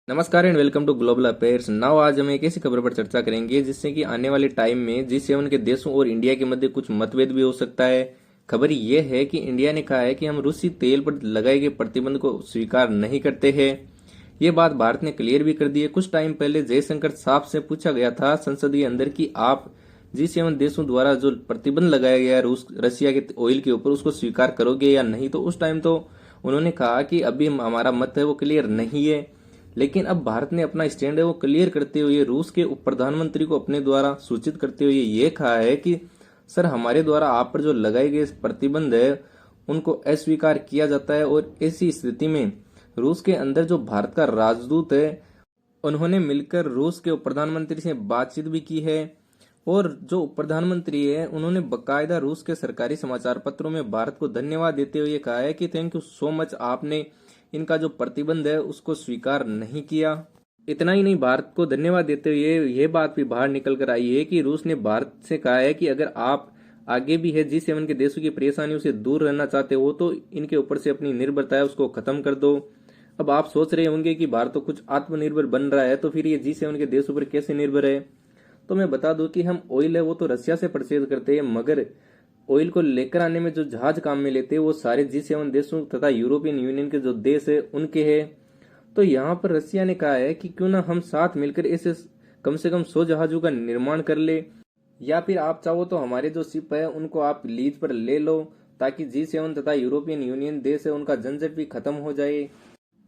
नमस्कार and welcome to global affairs. Now आज हम एक ऐसी खबर पर चर्चा करेंगे जिससे कि आने वाले टाइम में G7 के देशों और इंडिया के मध्य कुछ मतभेद भी हो सकता है। खबर यह है कि इंडिया ने कहा है कि हम रूसी तेल पर लगाए गए प्रतिबंध को स्वीकार नहीं करते हैं। ये बात भारत ने क्लियर भी कर दी है। कुछ टाइम पहले जयशंकर साहब से पूछा गया था संसदीय अंदर कि आप G7 देशों द्वारा जो प्रतिबंध लगाया गया रूस रशिया के ऑयल के ऊपर उसको स्वीकार करोगे या नहीं। तो उस टाइम तो उन्होंने कहा कि अभी हमारा मत है वो क्लियर नहीं है। लेकिन अब भारत ने अपना स्टैंड है वो क्लियर करते हुए रूस के उप प्रधानमंत्री को अपने द्वारा सूचित करते हुए ये कहा है कि सर हमारे द्वारा आप पर जो लगाए गए प्रतिबंध है उनको अस्वीकार किया जाता है। और ऐसी स्थिति में रूस के अंदर जो भारत का राजदूत है उन्होंने मिलकर रूस के उप प्रधानमंत्री से बातचीत भी की है। और जो उप प्रधानमंत्री है उन्होंने बकायदा रूस के सरकारी समाचार पत्रों में भारत को धन्यवाद देते हुए कहा है कि थैंक यू सो मच, आपने इनका जो प्रतिबंध है उसको स्वीकार नहीं किया। इतना ही नहीं, भारत को धन्यवाद देते हुए यह बात भी बाहर निकल कर आई है कि रूस ने भारत से कहा है कि अगर आप आगे भी है G7 के देशों की परेशानियों से दूर रहना चाहते हो तो इनके ऊपर से अपनी निर्भरता है उसको खत्म कर दो। अब आप सोच रहे होंगे कि भारत तो कुछ आत्मनिर्भर बन रहा है तो फिर ये G7 के देशों पर कैसे निर्भर है। तो मैं बता दूं कि हम ऑयल है वो तो रशिया से परचेज करते हैं, मगर ऑयल को लेकर आने में जो जहाज काम में लेते हैं वो सारे G7 देशों तथा यूरोपियन यूनियन के जो देश है उनके हैं। तो यहाँ पर रशिया ने कहा है कि क्यों ना हम साथ मिलकर ऐसे कम से कम 100 जहाजों का निर्माण कर ले, या फिर आप चाहो तो हमारे जो शिप है उनको आप लीज पर ले लो ताकि G7 तथा यूरोपियन यूनियन देश है उनका झंझट भी खत्म हो जाए।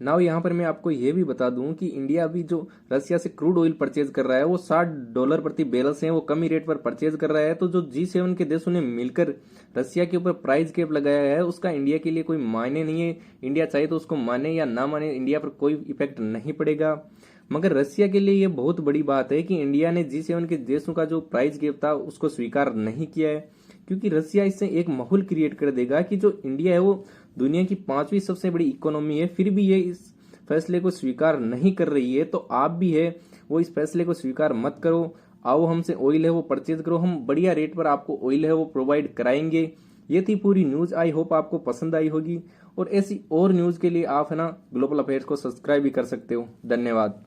नाउ यहाँ पर मैं आपको ये भी बता दूं कि इंडिया अभी जो रशिया से क्रूड ऑयल परचेज कर रहा है वो $60 प्रति बैरल से है, वो कम ही रेट पर परचेज कर रहा है। तो जो G7 के देशों ने मिलकर रशिया के ऊपर प्राइस कैप लगाया है उसका इंडिया के लिए कोई मायने नहीं है। इंडिया चाहे तो उसको माने या ना माने, इंडिया पर कोई इफेक्ट नहीं पड़ेगा। मगर रशिया के लिए ये बहुत बड़ी बात है कि इंडिया ने G7 के देशों का जो प्राइस गैप था उसको स्वीकार नहीं किया है, क्योंकि रशिया इससे एक माहौल क्रिएट कर देगा कि जो इंडिया है वो दुनिया की 5वीं सबसे बड़ी इकोनॉमी है, फिर भी ये इस फैसले को स्वीकार नहीं कर रही है। तो आप भी है वो इस फैसले को स्वीकार मत करो, आओ हमसे ऑयल है वो परचेज करो, हम बढ़िया रेट पर आपको ऑयल है वो प्रोवाइड कराएंगे। ये थी पूरी न्यूज, आई होप आपको पसंद आई होगी। और ऐसी और न्यूज के लिए आप है ना ग्लोबल अफेयर्स को सब्सक्राइब भी कर सकते हो। धन्यवाद।